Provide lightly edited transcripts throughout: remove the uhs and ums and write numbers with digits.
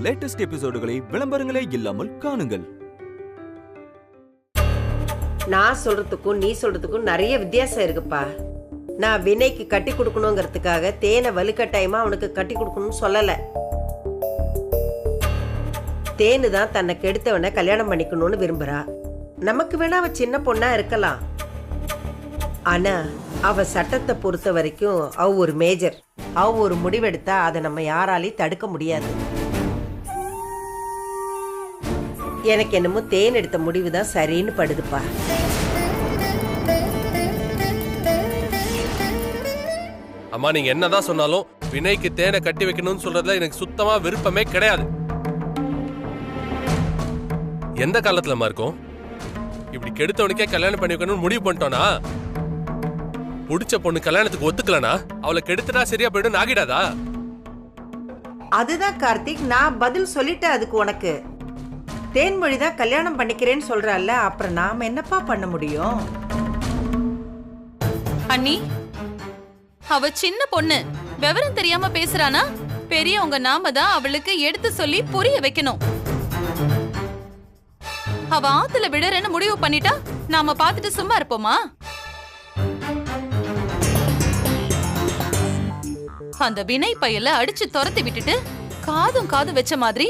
Latest எபிசோடுகளை விளம்பரங்களே இல்லாமல் காணுங்கள். நான் சொல்றதுக்கும் நீ சொல்றதுக்கும் நிறைய வித்தியாசம் இருக்குப்பா. நான் வினைக்கு கட்டி கொடுக்கணுங்கிறதுக்காக தேனை வலுக்கட்டாயமா அவனுக்கு கட்டி கொடுக்கணும்னு சொல்லல. தேனு தான் தன்னை கெடுத்தவனை கல்யாணம் பண்ணிக்கணும்னு விரும்புறா. நமக்கு வேணா அவ சின்ன பொண்ணா இருக்கலாம், ஆனா அவ சட்டத்தை பொறுத்த வரைக்கும் அவ ஒரு மேஜர். அவ ஒரு முடிவெடுத்தா அதை நம்ம யாராலையும் தடுக்க முடியாது. எனக்கு என்னமோ தேன் எடுத்த முடிவுதான் சரின்னு படுதுப்பா. அம்மா, நீங்க என்னதான் சொன்னாலும் வினைக்கு தேனை கட்டி வைக்கணும்னு சொல்றதுல எனக்கு சுத்தமா விருப்பமே கிடையாது. எந்த காலத்துலமா இருக்கும்? இப்படி கெடுத்தவனுக்கே கல்யாணம் பண்ணி வைக்கணும்னு முடிவு பண்ணிட்டோனா, புடிச்ச பொண்ணு கல்யாணத்துக்கு ஒத்துக்கலனா அவளை கெடுத்துட்டா சரியா போயிடும் ஆகிடாதா? அதுதான் கார்த்திக், நான் பதில் சொல்லிட்டேன் அதுக்கு. உனக்கு தேன்மொழிதான் கல்யாணம் பண்ணிக்கிறேன்னு சொல்றால, அப்புறம் நாம என்னப்பா பண்ண முடியும்? அண்ணி, அவ சின்ன பொண்ணு, விவரம் தெரியாம பேசுறானா? பெரியவங்க நாம தான் அவளுக்கு எடுத்து சொல்லி புரிய வைக்கணும். அவ ஆத்துல விடுறேன்னு முடிவு பண்ணிட்டா நாம பாத்துட்டு சும்மா இருப்போமா? அந்த வினை பயல அடிச்சு துரத்தி விட்டுட்டு காதும் காது வச்ச மாதிரி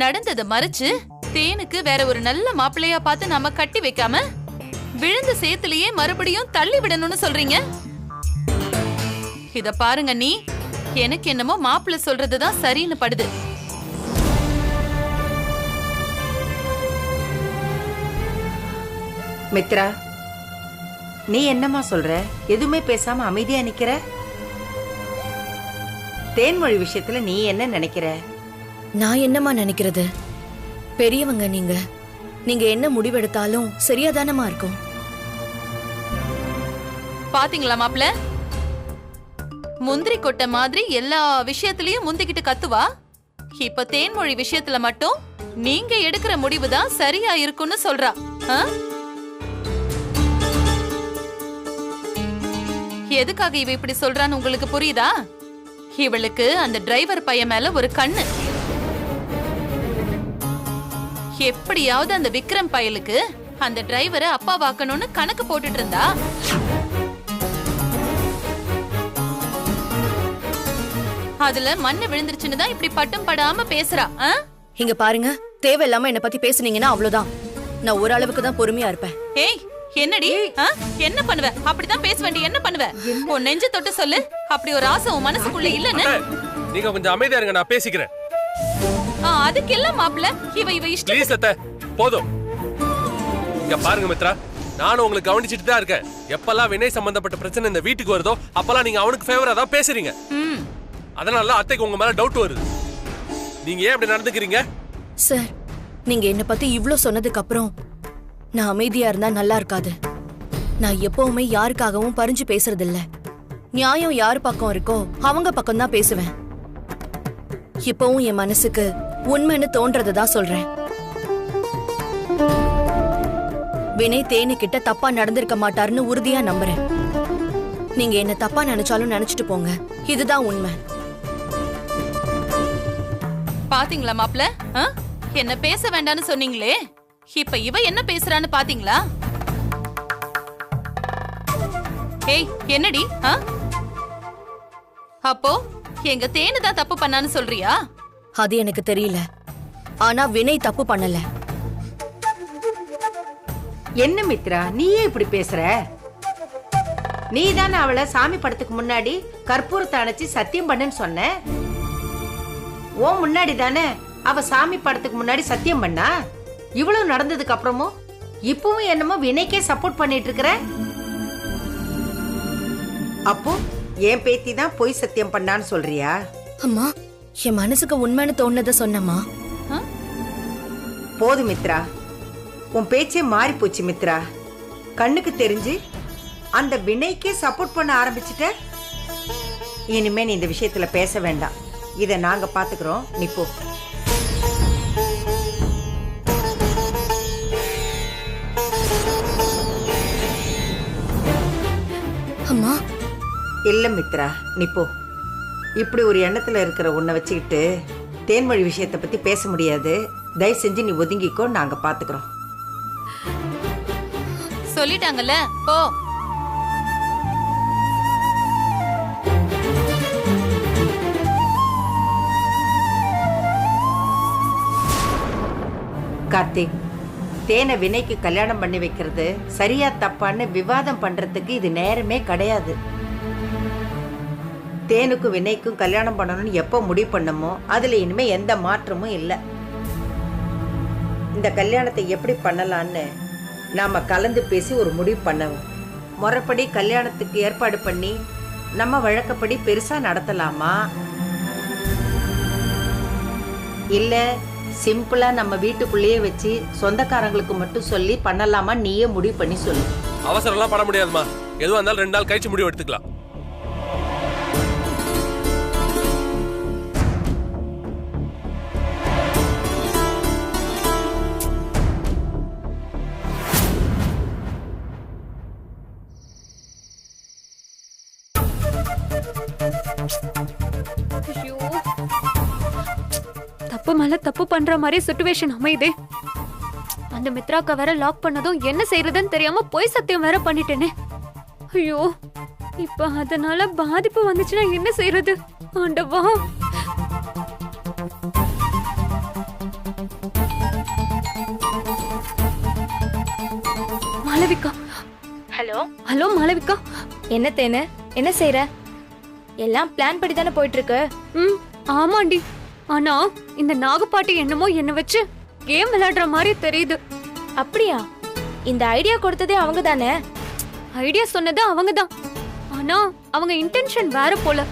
நடந்ததை மறைச்சு தேனுக்கு வேற ஒரு நல்ல மாப்பிள்ளையா பார்த்து நாம கட்டி வைக்காம விழுந்த சேத்துலயே மறுபடியும் தள்ளி விடணும்னு சொல்றீங்க. இத பாருங்க நீ, எனக்கு என்னமோ மாப்பிள்ளை சொல்றதுதான் சரின்னு படுது. மித்ரா, நீ என்னமா சொல்ற? எதுவுமே பேசாம அமைதியா நிக்கிற. தேன்மொழி விஷயத்துல நீ என்ன நினைக்கிற? நான் என்னமா நினைக்கிறது? பெரியவங்க நீங்க என்ன முடிவெடுத்தாலும் சரியாதானமா இருக்கும். பாத்தீங்களா மாப்பிள்ள, முந்திரி கொட்டை மாதிரி எல்லா விஷயத்திலயும் முந்திக்கிட்டு கத்துவா. இப்ப தேன்மொழி விஷயத்துல மட்டும் நீங்க எடுக்கிற முடிவுதான் சரியா இருக்கும்னு சொல்றா. எதுக்காக இவ இப்படி சொல்றான்னு உங்களுக்கு புரியுதா? இவளுக்கு அந்த டிரைவர் பையன் மேல ஒரு கண்ணு. எப்படியாவது அந்த விக்ரம் பயலுக்கு அந்த டிரைவரை அப்பா வாக்கணும்னு கணக்கு போட்டுட்டு இருந்தா. அதுல மண்ணு விழுந்துருச்சுன்னு தான் இப்படி பட்டும் படாம பேசுறா. இங்க பாருங்க, தேவையில்லாம என்ன பத்தி பேசுனீங்கன்னா அவ்வளவுதான். நான் ஒரு அளவுக்கு தான் பொறுமையா இருப்பேன். ஏய், என்னடி என்ன பண்ணுவ? அப்படிதான் பேச வேண்டிய என்ன பண்ணுவ? உன் நெஞ்ச தொட்டு சொல்லு, அப்படி ஒரு ஆசை உன் மனசுக்குள்ள இல்லன்னு. நீங்க கொஞ்சம் அமைதியா இருங்க, நான் பேசிக்கிறேன். அதுக்கு எல்லாம் மாப்பிள்ள இவ இஷ்டம். ப்ளீஸ் அத்தை, போதும். இங்க பாருங்க மித்ரா, நானும் உங்களுக்கு கவனிச்சிட்டு தான் இருக்கேன். எப்பெல்லாம் வினய் சம்பந்தப்பட்ட பிரச்சனை இந்த வீட்டுக்கு வருதோ அப்பெல்லாம் நீங்க அவனுக்கு ஃபேவரா தான் பேசுறீங்க. அதனால அத்தைக்கு உங்க மேல டவுட் வருது. நீங்க ஏன் அப்படி நடந்துக்கிறீங்க? சார், நீங்க என்ன பத்தி இவ்ளோ சொன்னதுக்கு அப்புறம் நான் அமைதியா இருந்தா நல்லா இருக்காது. நான் எப்பவுமே யாருக்காகவும் பறிஞ்சு பேசுறது இல்ல. நியாயம் யாரு பக்கம் இருக்கோ அவங்க பக்கம் தான் பேசுவேன். இப்பவும் என் மனசுக்கு உண்மைன்னு தோன்றதான் சொல்றேன். வினய் தேனு கிட்ட தப்பா நடந்திருக்க மாட்டாருன்னு உறுதியா நம்புறேன். நீங்க என்ன தப்பா நினைச்சாலும் நினைச்சிட்டு போங்க, இதுதான் உண்மை. பாத்தீங்களா மாப்பிள்ள, என்ன பேச வேண்டாம்னு சொன்னீங்களே, இப்ப இவ என்ன பேசுறான்னு பாத்தீங்களா? ஏய், என்னடி? அப்போ எங்க தேனு தான் தப்பு பண்ணான்னு சொல்றியா? அது எனக்கு தெரியல, ஆனா வினய் தப்பு பண்ணல. என்ன மித்ரா, நீயே இப்படி பேசுற? நீ தானே அவளை சாமி படத்துக்கு முன்னாடி கற்பூரத்தை அணைச்சு சத்தியம் பண்ணுன்னு சொன்ன. ஓ முன்னாடி தானே அவ சாமி படத்துக்கு முன்னாடி சத்தியம் பண்ணா. இவ்வளவு நடந்ததுக்கு அப்புறமும் இப்பவும் என்னமோ வினைக்கே சப்போர்ட் பண்ணிட்டு இருக்கிற. அப்போ என் பேத்தி தான் பொய் சத்தியம் பண்ணான்னு சொல்றியா? அம்மா, என் மனசுக்கு உண்மைன்னு தோணுனத சொன்னம்மா. போதும் மித்ரா, உன் பேச்சே மாறி போச்சு மித்ரா. கண்ணுக்கு தெரிஞ்சு அந்த வினைக்கே சப்போர்ட் பண்ண ஆரம்பிச்சுட்ட. இனிமே நீ இந்த விஷயத்துல பேச வேண்டாம், இத நாங்க பாத்துக்கிறோம், நீ போ. அம்மா, இல்ல மித்ரா, நீ போ. இப்படி ஒரு எண்ணத்துல இருக்கிற உன்னை வச்சுக்கிட்டு தேன்மொழி விஷயத்தை பத்தி பேச முடியாது. தயவு செஞ்சு நீ ஒதுங்கிக்கோ, நாங்க பாத்துக்கிறோம். சொல்லிட்டாங்கல்ல, போ. கார்த்திக், தேனை வினைக்கு கல்யாணம் பண்ணி வைக்கிறது சரியா தப்பான்னு விவாதம் பண்றதுக்கு இது நேரமே கிடையாது. தேனுக்கும் வினைக்கும் கல்யாணம் பண்ணணும்னு எப்போ முடிவு பண்ணமோ அதுல இனிமே எந்த மாற்றமும் இல்லை. இந்த கல்யாணத்தை எப்படி பண்ணலான்னு நாம கலந்து பேசி ஒரு முடிவு பண்ணவும். முறைப்படி கல்யாணத்துக்கு ஏற்பாடு பண்ணி நம்ம வழக்கப்படி பெருசா நடத்தலாமா, இல்ல சிம்பிளா நம்ம வீட்டுக்குள்ளேயே வச்சு சொந்தக்காரங்களுக்கு மட்டும் சொல்லி பண்ணலாமா, நீயே முடிவு பண்ணி சொல்லு. அவசரம்லாம் பண்ண முடியாதுமா. எதுவா இருந்தாலும் 2 நாள் கழிச்சு முடிவு எடுத்துக்கலாம். தப்பு மேல தப்பு பண்ற மாதிரி சிச்சுவேஷன் அமையுதே. அந்த மித்ராக்க வேற லாக் பண்ணதும் என்ன செய்யறதுன்னு தெரியாம போய் சத்தியம் வேற பண்ணிட்டேனே. ஐயோ, இப்ப அதனால பாதிப்பு வந்துச்சுன்னா என்ன செய்யறது? ஆண்டவா. மாளவிகா. Hello hello Malavika. என்ன தேனு, என்ன செய்யற? எல்லாம் பிளான் படி தானே போயிட்டு இருக்கு. ஆமாண்டி. ஆனா இந்த நாகப்பாட்டி என்னமோ என்ன வச்சு கேம் விளையாடுற மாதிரி தெரியுது. அப்படியா? இந்த ஐடியா கொடுத்ததே அவங்க தானே? ஐடியா சொன்னது அவங்கதான். ஆனா அவங்க இன்டென்ஷன் வேற போல.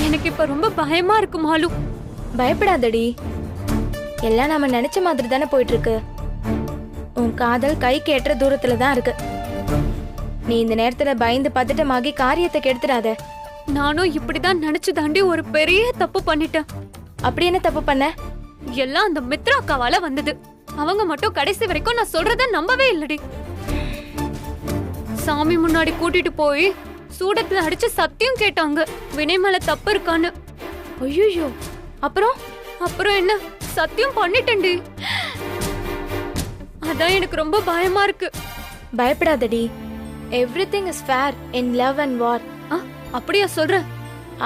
எனக்கு இப்ப ரொம்ப பயமா இருக்கு மாலு. பயப்படாதடி, எல்லாம் நாம நினைச்ச மாதிரி தானே போயிட்டு இருக்கு. உன் காதல் கைக்கு எட்டுற தூரத்துல தான் இருக்கு. நீ இந்த நேரத்துல பயந்து பதட்டமாகி காரியத்தை கெடுத்துடாத. நானும் இப்படிதான் நினைச்சு தாண்டி ஒரு பெரிய தப்பு பண்ணிட்டேன். அப்படி என்ன தப்பு பண்ண? எல்லாம் அந்த மித்ரா அக்காவால வந்தது. அவங்க மட்டும் கடைசி வரைக்கும் நான் சொல்றத நம்பவே இல்லடி. சாமி முன்னாடி கூட்டிட்டு போய் சூடத்துல அடிச்சு சத்தியம் கேட்டாங்க வினய் மேல தப்பு இருக்கான்னு. ஐயோ, அப்புறம்? அப்புறம் என்ன, சத்தியம் பண்ணிட்டேன்டி. அதான் எனக்கு ரொம்ப பயமா இருக்கு. பயப்படாதடி, everything is fair in love and war. அப்படியா சொல்ற?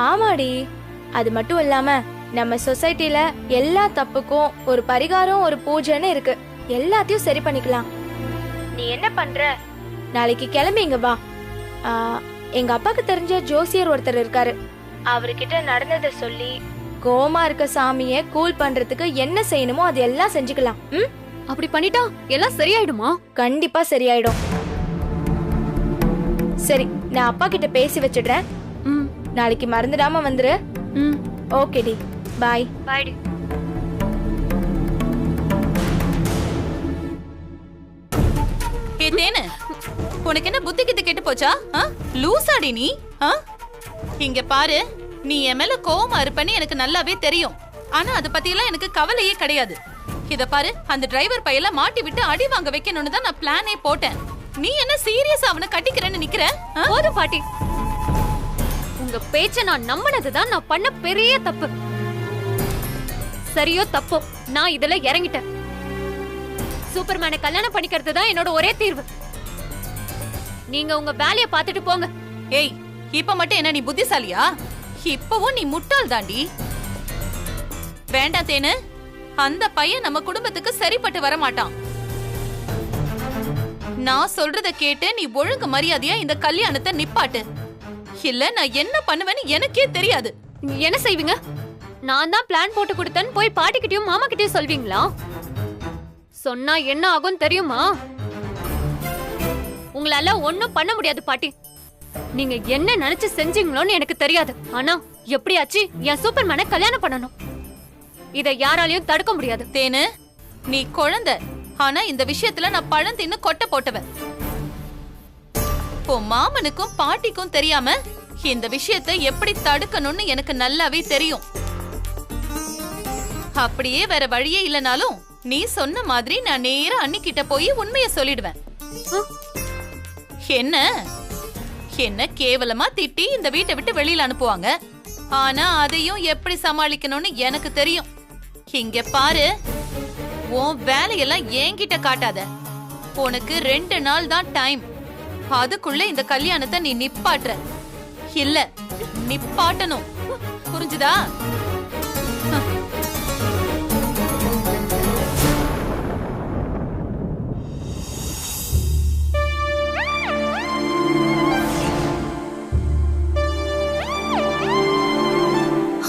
ஆமாடி. அது மட்டும் இல்லாம நம்ம சொசைட்டில எல்லா தப்புக்கும் ஒரு பரிகாரம், ஒரு பூஜைன்னு இருக்கு. எல்லாத்தையும் சரி பண்ணிக்கலாம். நீ என்ன பண்ற? நாளைக்கு கிளம்பி இங்க வா. எங்க அப்பாக்கு தெரிஞ்ச ஜோசியர் ஒருத்தர் இருக்காரு. அவர்கிட்ட நடந்ததை சொல்லி கோமா இருக்க சாமிய கூல் பண்றதுக்கு என்ன செய்யணுமோ அது எல்லாம் செஞ்சுக்கலாம். அப்படி பண்ணிட்டா எல்லாம் சரியாயிடுமா? கண்டிப்பா சரியாயிடும். சரி, நான் அப்பா கிட்ட பேசி வச்சிடுறேன். நாளைக்கு மறந்துடாம வந்துரு. ஓகேடி, பாய். பாய்டி. தேனு, உனக்கு என்ன புத்தி கிட்ட கெட்டு போச்சா? லூசாடி நீ. இங்க பாரு, நீ என் மேல கோவமா இருப்பன்னு எனக்கு நல்லாவே தெரியும். ஆனா அத பத்தி எல்லாம் எனக்கு கவலையே கிடையாது. இத பாரு, அந்த டிரைவர் பையல மாட்டி விட்டு அடி வாங்க வைக்கணும்னு தான் நான் பிளானே போட்டேன். நீ என்ன சீரியஸா அவனை கட்டிக்கிறேன்னு நிக்கிற? போதும் பாட்டி, உங்க பேச்ச நான் நம்பினதுதான் நான் பண்ண பெரிய தப்பு. சரியோ தப்போ, நான் இதுல இறங்கிட்டேன். சூப்பர்மேனை கல்யாணம் பண்ணிக்கிறது தான் என்னோட ஒரே தீர்வு. நீங்க உங்க வேலைய பாத்துட்டு போங்க. ஏய், இப்ப மட்டும் என்ன நீ புத்திசாலியா? இப்பவும் நீ முட்டாள் தாண்டி. வேண்டாம் தேனு, அந்த பையன் நம்ம குடும்பத்துக்கு சரிப்பட்டு வர மாட்டான். நான் சொல்றத கேட்டு நீ ஒழுங்கு மரியாதையா இந்த கல்யாணத்தை நிப்பாட்டு. இல்ல நான் என்ன பண்ணுவேன்னு எனக்கே தெரியாது. என்ன செய்வீங்க? நான் தான் பிளான் போட்டு கொடுத்தேன்னு போய் பாட்டிக்கிட்டயும் மாமா கிட்டயும் சொல்வீங்களா? சொன்னா என்ன ஆகும் தெரியுமா? உங்களால ஒண்ணும் பண்ண முடியாது பாட்டி. நீங்க என்ன நினைச்சு செஞ்சீங்களோன்னு எனக்கு தெரியாது. ஆனா எப்படியாச்சு என் சூப்பர்மேனை கல்யாணம் பண்ணணும். இத யாராலையும் தடுக்க முடியாது. தேனு, நீ குழந்தை. ஆனா இந்த விஷயத்துல நான் பழம் தின்னு கொட்டை போட்டவன். இப்போ மாமனுக்கும் பாட்டிக்கும் தெரியாம இந்த விஷயத்தை எப்படி தடுக்கணும்னு எனக்கு நல்லாவே தெரியும். அப்படியே வேற வழியே இல்லனாலும் நீ சொன்ன மாதிரி நான் நேரா அண்ணிக்கிட்ட போய் உண்மைய சொல்லிடுவேன். என்ன என்ன கேவலமா திட்டி இந்த வீட்டை விட்டு வெளியில அனுப்புவாங்க. ஆனா அதையும் எப்படி சமாளிக்கணும்னு எனக்கு தெரியும். இங்க பாரு, உன் வேலையெல்லாம் என்கிட்ட காட்டாத. உனக்கு 2 நாள் தான் டைம். அதுக்குள்ள இந்த கல்யாணத்தை நீ நிப்பாட்டுற இல்ல நிப்பாட்டணும். புரிஞ்சுதா?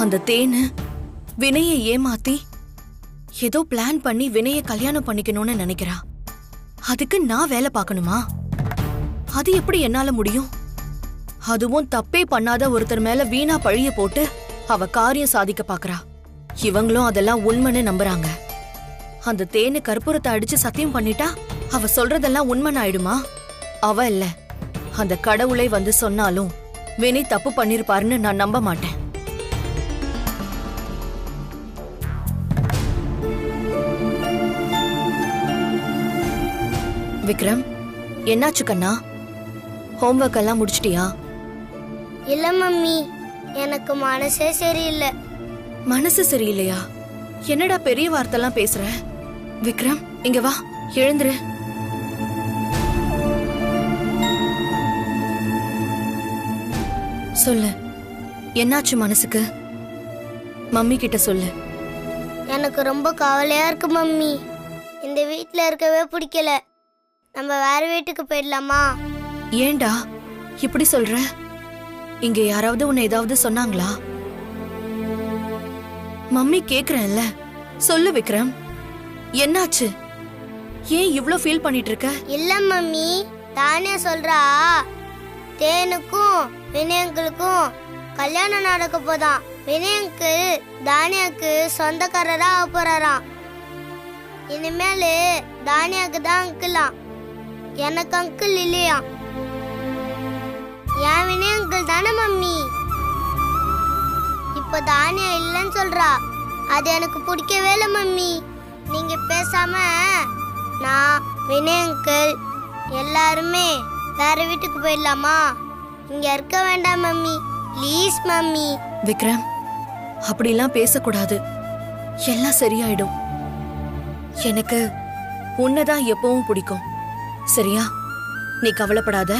அந்த தேனு வினையை ஏமாத்தி ஏதோ பிளான் பண்ணி வினையை கல்யாணம் பண்ணிக்கணும்னு நினைக்கிறா. அதுக்கு நான் வேலை பார்க்கணுமா? அது எப்படி என்னால முடியும்? அதுவும் தப்பே பண்ணாத ஒருத்தர் மேல வீணா பழிய போட்டு அவ காரியம் சாதிக்க பாக்குறா. இவங்களும் அதெல்லாம் உண்மைன்னு நம்புறாங்க. அந்த தேனு கற்பூரத்தை அடிச்சு சத்தியம் பண்ணிட்டா அவ சொல்றதெல்லாம் உண்மைன்னு ஆயிடுமா? அவ இல்ல, அந்த கடவுளை வந்து சொன்னாலும் வினை தப்பு பண்ணிருப்பாருன்னு நான் நம்ப மாட்டேன். விக்ரம், என்னாச்சு கண்ணா? ஹோம்வொர்க் எல்லாம் முடிச்சிட்டியா? இல்ல மம்மி, எனக்கு மனசே சரியில்லை. மனசு சரியில்லையா? என்னடா பெரிய வார்த்தைலாம் பேசுற? விக்ரம், இங்க வா, எழுந்துரு. சொல்லு, என்னாச்சு மனசுக்கு? மம்மி கிட்ட சொல்லு. எனக்கு ரொம்ப கவலையா இருக்கு மம்மி. இந்த வீட்ல இருக்கவே பிடிக்கல. நம்ம வேற வீட்டுக்கு போயிடலாமா? ஏண்டா இப்படி சொல்ற? இங்க யாராவது உன்னை ஏதாவது சொன்னாங்களா? மம்மி கேக்குறேன்ல, சொல்லு விக்ரம், என்னாச்சு? ஏன் இவ்ளோ ஃபீல் பண்ணிட்டு இருக்க? இல்ல மம்மி, தானே சொல்றா தேனுக்கும் வினயங்களுக்கும் கல்யாணம் நடக்க போதான். வினயங்கு தானியாக்கு சொந்தக்காரரா ஆக போறாராம். இனிமேலு தானியாக்கு தான் அங்கிளாம், எனக்கு அங்கிள் இல்லையா. என் வினய அங்கிள் தானே மம்மி. இப்ப தானியா இல்லைன்னு சொல்றா. அது எனக்கு பிடிக்கவே இல்லை மம்மி. நீங்க பேசாம நான் வினய அங்கிள் எல்லாருமே வேற வீட்டுக்கு போயிடலாமா? இங்க இருக்க வேண்டாம் மம்மி, ப்ளீஸ் மம்மி. விக்ரம், அப்படிலாம் பேசக்கூடாது. எல்லாம் சரியாயிடும். எனக்கு உன்னதான் எப்பவும் பிடிக்கும், சரியா? நீ கவலைப்படாத.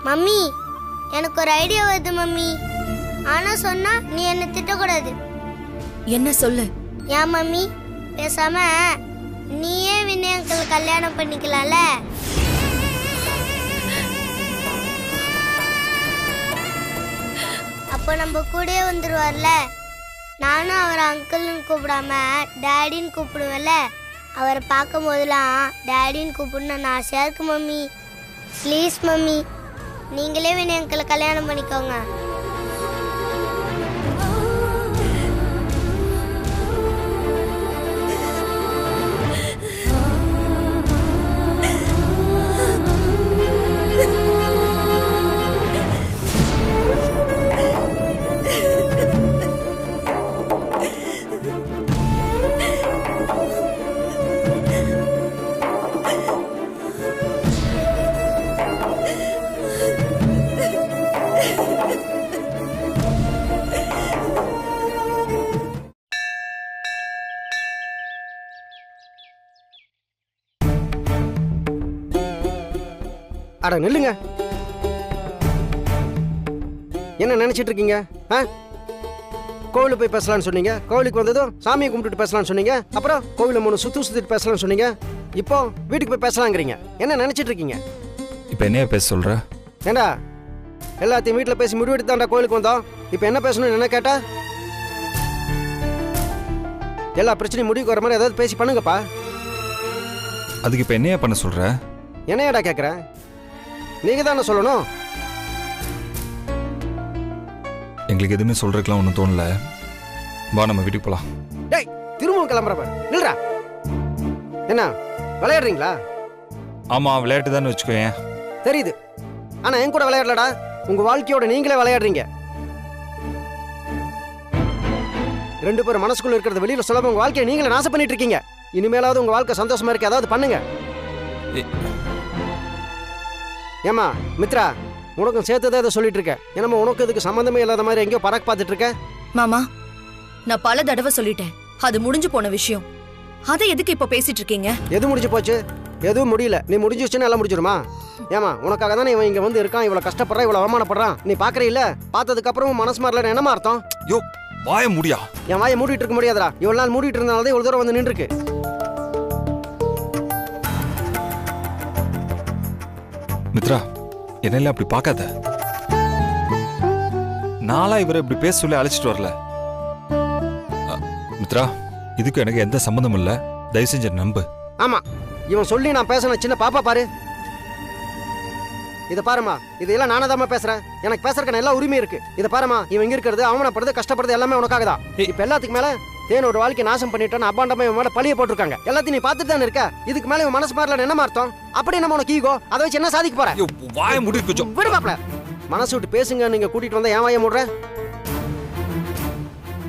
மம்மி, எனக்கு ஒரு ஐடியா வருது மம்மி. ஆனா சொன்னா நீ என்ன திட்டக்கூடாது. என்ன சொல்லு? ஏன் மம்மி, பேசாம நீயே வினய் அங்கிள் கல்யாணம் பண்ணிக்கலாம்ல? அப்போ நம்ம கூடயே வந்துருவார்ல. நானும் அவரை அங்கிள்னு கூப்பிடாம டேடின்னு கூப்பிடுவேன்ல. அவரை பார்க்கும் போதெல்லாம் டேடின்னு கூப்பிடணும்னு ஆசையா இருக்கு மம்மி. ப்ளீஸ் மம்மி, நீங்களே வினய் அங்கிளை கல்யாணம் பண்ணிக்கோங்க. அட நில்லுங்க, என்ன நினைச்சிட்டு இருக்கீங்க? கோவிலுக்கு போய் பேசலாம்னு சொன்னீங்க, கோவிலுக்கு வந்ததும் சாமியை கும்பிட்டுட்டு பேசலாம்னு சொன்னீங்க, அப்புறம் கோவில 3 சுத்திட்டு பேசலாம்னு சொன்னீங்க, இப்போ வீட்டுக்கு போய் பேசலாங்கிறீங்க. என்ன நினைச்சிட்டு இருக்கீங்க? இப்போ என்ன பேச சொல்ற? ஏண்டா எல்லாத்தையும் வீட்டில் பேசி முடிவெடுத்து தாண்டா கோவிலுக்கு வந்தோம். இப்போ என்ன பேசணும்னு என்ன கேட்டா? எல்லா பிரச்சனையும் முடிவுக்கு வர மாதிரி ஏதாவது பேசி பண்ணுங்கப்பா. அதுக்கு இப்போ என்னையா பண்ண சொல்ற? என்னையாடா கேட்குறேன்? நீங்க தானே சொல்லணும். எங்களுக்கு எதுவுமே சொல்றதுக்கெல்லாம் ஒன்றும் தோணல. வா நம்ம வீட்டுக்கு போலாம். டேய், திரும்பவும் கிளம்புறப்ப நில்றா. என்ன விளையாடுறீங்களா? ஆமா, விளையாட்டு தானே வச்சுக்கோயேன். தெரியுது, ஆனா என் கூட விளையாடலடா. உங்க வாழ்க்கையோட நீங்களே விளையாடுறீங்க. 2 பேரும் மனசுக்குள்ள இருக்கிறத வெளியில சொல்லாம உங்க வாழ்க்கையை நீங்களே நாசம் பண்ணிட்டு இருக்கீங்க. இனிமேலாவது உங்க வாழ்க்கை சந்தோஷமா இருக்க ஏதாவது பண்ணுங்க. ஏமா மித்ரா, உனக்கும் சேர்த்துதான் இதை சொல்லிட்டு இருக்க. என்னமா உனக்கு இதுக்கு சம்பந்தமே இல்லாத மாதிரி எங்கேயோ பறக்க பார்த்துட்டு இருக்க? மாமா, நான் பல தடவை சொல்லிட்டேன், அது முடிஞ்சு போன விஷயம். அதை எதுக்கு இப்ப பேசிட்டு இருக்கீங்க? எது முடிஞ்சு போச்சு? எதுவும் முடியல. நீ முடிஞ்சிச்சுன்னா எல்லாம் முடிஞ்சிருமா? ஏமா உனக்காக தானே இவன் இங்க வந்து இருக்கான், இவ்வளவு கஷ்டப்படுறான், இவ்வளவு அவமானப்படுறான். நீ பாக்குற இல்ல, பார்த்ததுக்கு அப்புறம் மனசு மாறல என்னமா அர்த்தம்? யோ வாய முடியா? என் வாயை மூடிட்டு இருக்க முடியாதா? இவ்வளவு நாள் மூடிட்டு இருந்தால்தான் இவ்வளவு தூரம் வந்து நின்றுருக்கு. மித்ரா, என்னையில அப்படி பார்க்காத. நாளா இவரை இப்படி பேச சொல்லி அழைச்சிட்டு வரல. மித்ரா, இதுக்கு எனக்கு எந்த சம்பந்தமும் இல்ல. தயவு செஞ்சு நம்பு. ஆமா, இவன் சொல்லி நான் பேசின சின்ன பாப்பா பாரு. இத பாருமா, இதெல்லாம் நானதாம பேசுறேன். எனக்கு பேசுறதுக்கு எல்லா உரிமை இருக்கு. இத பாருமா, இவன் இங்க இருக்கிறது, அவமானப்படுறது, கஷ்டப்படுறது எல்லாமே உனக்காக தான். இப்ப எல்லாத்துக்கு மேல தேனோட வாழ்க்கை நாசம் பண்ணிட்டான்னு அப்பாண்டமா இவன் மேல பழிய போட்டிருக்காங்க. எல்லாத்தையும் நீ பார்த்துட்டு தானே இருக்க. இதுக்கு மேல இவன் மனசு மாறல என்ன அர்த்தம்? அப்படி நம்ம உனக்கு ஈகோ, அதை வச்சு என்ன சாதிக்க போற? வாய மூடிட்டு கொஞ்சம் விடு மாப்ள. மனசு விட்டு பேசுங்க. நீங்க கூட்டிட்டு வந்தா ஏன் வாய மூடுற?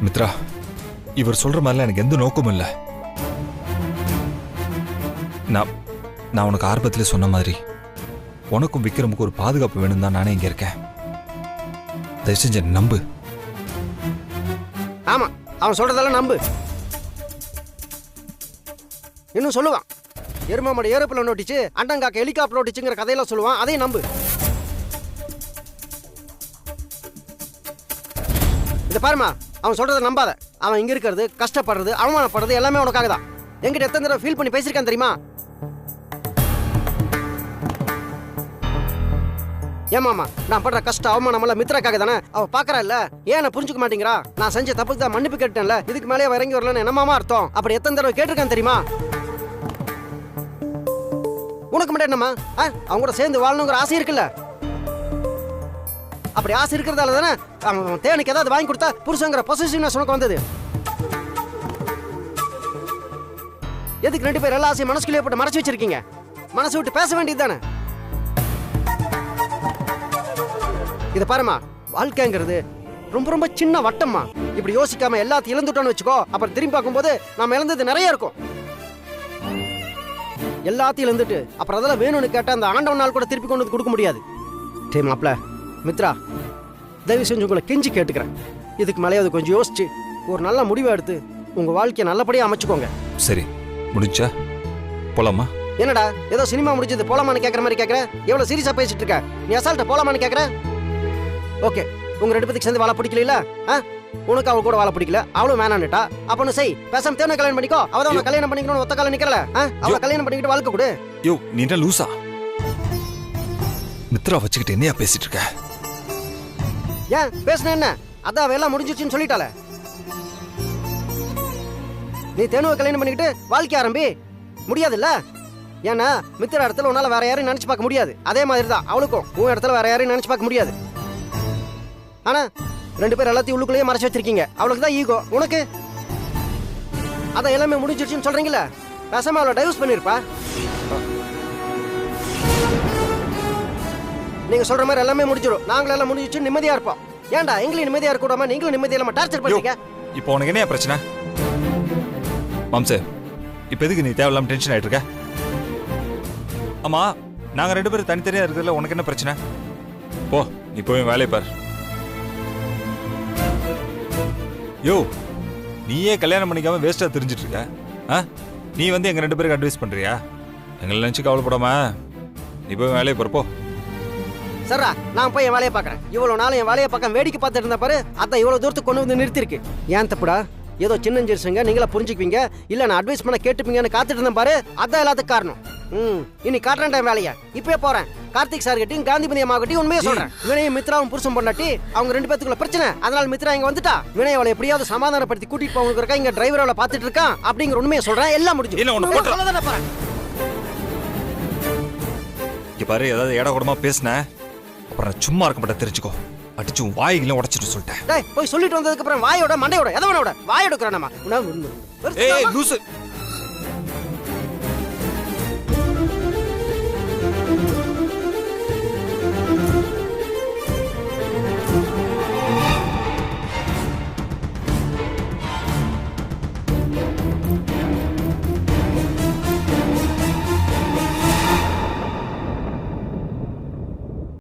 மித்ரா, இவர் சொல்ற மாதிரிலாம் எனக்கு எந்த நோக்கமும் இல்ல. நான் உனக்கு ஆரம்பத்திலே சொன்ன மாதிரி உனக்கும் விக்ரமுக்கு ஒரு பாதுகாப்பு வேணும் தான் நானே இங்க இருக்கேன். தயவு செஞ்சு நம்பு. ஆமா, அவன் சொல்றதெல்லாம் நம்பு. இன்னும் சொல்லுவான், எருமாமோட ஏரோப்ளேன் ஓட்டிச்சு, அண்டங்காக்க ஹெலிகாப்டர் ஓட்டிச்சுங்கிற கதையெல்லாம் சொல்லுவான். அதையும் நம்பு. இத பாருமா, அவன் சொல்றதை நம்பாத. அவன் இங்க இருக்கிறது, கஷ்டப்படுறது, அவமானப்படுறது எல்லாமே உனக்காக தான். என்கிட்ட எத்தனை தடவை ஃபீல் பண்ணி பேசியிருக்கான் தெரியுமா? ஏமாமா, நான் பண்ற கஷ்டம் அவமானம் எல்லாம் மித்ராக்காக தானே. அவ பாக்குறா இல்ல, ஏன் நான் புரிஞ்சுக்க மாட்டேங்கிறா? நான் செஞ்ச தப்புக்கு தான் மன்னிப்பு கேட்டேன்ல, இதுக்கு மேலே இறங்கி வரலன்னு என்னமாமா அர்த்தம்? அப்படி எத்தனை தடவை கேட்டிருக்கான் தெரியுமா? உனக்கு மட்டும் என்னம்மா அவங்க கூட சேர்ந்து வாழணுங்கிற ஆசை இருக்குல்ல? அப்படி ஆசை இருக்கிறதால தானே அவன் தேனுக்கு ஏதாவது வாங்கி கொடுத்தா புருஷங்கிற பொசிஷன் உனக்கு வந்தது. எதுக்கு 2 பேர் எல்லா ஆசையும் மனசுக்குள்ளே போட்டு மறைச்சு வச்சிருக்கீங்க? மனசு விட்டு பேச வேண்டியது தானே. இத பாருமா, வாழ்க்கைங்கிறது ரொம்ப ரொம்ப சின்ன வட்டம்மா. இப்படி யோசிக்காம எல்லாத்தையும் இழந்துட்டோன்னு வச்சுக்கோ, அப்புறம் திரும்பி பார்க்கும்போது நாம இழந்தது நிறைய இருக்கும். எல்லாத்தையும் இழந்துட்டு அப்புறம் அதெல்லாம் வேணும்னு கேட்டா அந்த ஆண்டவனால் கூட திருப்பி கொண்டு வந்து கொடுக்க முடியாது. டே மாப்ள, மித்ரா, தயவு செஞ்சு உங்களை கெஞ்சி கேட்டுக்கிறேன். இதுக்கு மேலே அது கொஞ்சம் யோசிச்சு ஒரு நல்ல முடிவை எடுத்து உங்க வாழ்க்கையை நல்லபடியா அமைச்சுக்கோங்க. சரி, முடிஞ்சா போலாமா? என்னடா ஏதோ சினிமா முடிஞ்சது போலாமான்னு கேட்கற மாதிரி கேட்கற? எவ்வளவு சீரியஸா பேசிட்டு இருக்க நீ? அசால்ட்ட போலாமான்னு கேட்கற? ஓகே, உங்க 2 பேருக்கு சேர்ந்து வாழ பிடிக்கல. உனக்கு அவ கூட வாழ பிடிக்கல, அவளும் வேணான்னுட்டா. அப்ப செய், பேசாம தேனை கல்யாணம் பண்ணிக்கோ. அவதான் கல்யாணம் பண்ணிக்கணும்னு ஒத்த கால நிக்கல. அவளை கல்யாணம் பண்ணிக்கிட்டு வாழ்க்கை கொடு. யோ, நீ என்ன லூசா? மித்ரா வச்சுக்கிட்டு என்னையா பேசிட்டு இருக்க? ஏன் பேசுன என்ன? அதான் எல்லாம் முடிஞ்சிருச்சுன்னு சொல்லிட்டால. நீ தேனுவை கல்யாணம் பண்ணிக்கிட்டு வாழ்க்கை ஆரம்பி. முடியாதுல்ல? ஏன்னா மித்ரா இடத்துல உன்னால வேற யாரையும் நினைச்சு பார்க்க முடியாது. அதே மாதிரி தான் அவளுக்கும் உன் இடத்துல வேற யாரையும் நினைச்சு பார்க்க முடியாது. ஆனா 2 பேர் எல்லாத்தையும் உள்ளுக்குள்ளேயே மறைச்சு வச்சிருக்கீங்க. அவளுக்கு தான் ஈகோ, உனக்கு அதான் எல்லாமே முடிஞ்சிருச்சுன்னு சொல்றீங்களா? பேசாம அவளை டைவர்ஸ் பண்ணிருப்பா. நீங்க சொல்ற மாதிரி எல்லாமே முடிஞ்சிடும். நாங்களும் எல்லாம் முடிஞ்சிச்சு நிம்மதியா இருப்போம். ஏன்டா எங்களையும் நிம்மதியா இருக்க கூடாம நீங்களும் நிம்மதியா இல்லாம டார்ச்சர் பண்றீங்க? இப்போ உனக்கு என்ன பிரச்சனை? மாம்சே, இப்போ எதுக்கு நீ தேவையில்லாம டென்ஷன் ஆயிட்டு இருக்க? ஆமா, நாங்க 2 பேரும் தனித்தனியா இருக்கிறதுல உனக்கு என்ன பிரச்சனை? போ, நீ போய் வேலையை பாரு. யோ, நீயே கல்யாணம் பண்ணிக்காம வேஸ்டா தெரிஞ்சிட்டு இருக்க. நீ வந்து எங்க 2 பேருக்கு அட்வைஸ் பண்றியா? எங்களை நினைச்சு கவலைப்படாம நீ போய் வேலையை பாரு. போ. சரா, நான் போய் என் வேலையை பார்க்கறேன். இவ்வளவு நாள் என் வேலையை பார்க்க வேடிக்கை பார்த்துட்டு இருந்த பாரு, அதான் இவ்வளவு தூரத்துக்கு கொண்டு வந்து நிறுத்திருக்கு. ஏன் தப்புடா? ஏதோ சின்னஞ்சிருச்சுங்க, நீங்களா புரிஞ்சுக்குவீங்க, இல்ல நான் அட்வைஸ் பண்ண கேட்டுப்பீங்கன்னு காத்துட்டு இருந்தேன் பாரு, அதான் எல்லாத்துக்கும் காரணம். இனி காட்டுறேன் வேலையை. இப்பயே போறேன். கார்த்திக் சார் கிட்டையும் காந்திமதி அம்மா கிட்டையும் உண்மையை சொல்றேன். வினயும் மித்ராவும் புருஷன் பொண்டாட்டி, அவங்க 2 பேத்துக்குள்ள பிரச்சனை. அதனால மித்ரா இங்க வந்துட்டா. வினய் அவளை எப்படியாவது சமாதானப்படுத்தி கூட்டிட்டு போங்க. இங்க டிரைவர் அவளை பாத்துட்டு இருக்கான் அப்படிங்கிற உண்மையை சொல்றேன். எல்லாம் முடிஞ்சு. இங்க பாரு, ஏதாவது ஏடா கூடமா பேசின அப்புறம் நான் சும்மா இருக்க மாட்டேன், தெரிஞ்சுக்கோ. அடிச்சு வாய்களை உடைச்சிட்டு சொல்லிட்டேன். போய் சொல்லிட்டு வந்ததுக்கு அப்புறம் வாயோட மண்டையோட எதவனோட வாயோட நம்ம. ஏய் லூசு.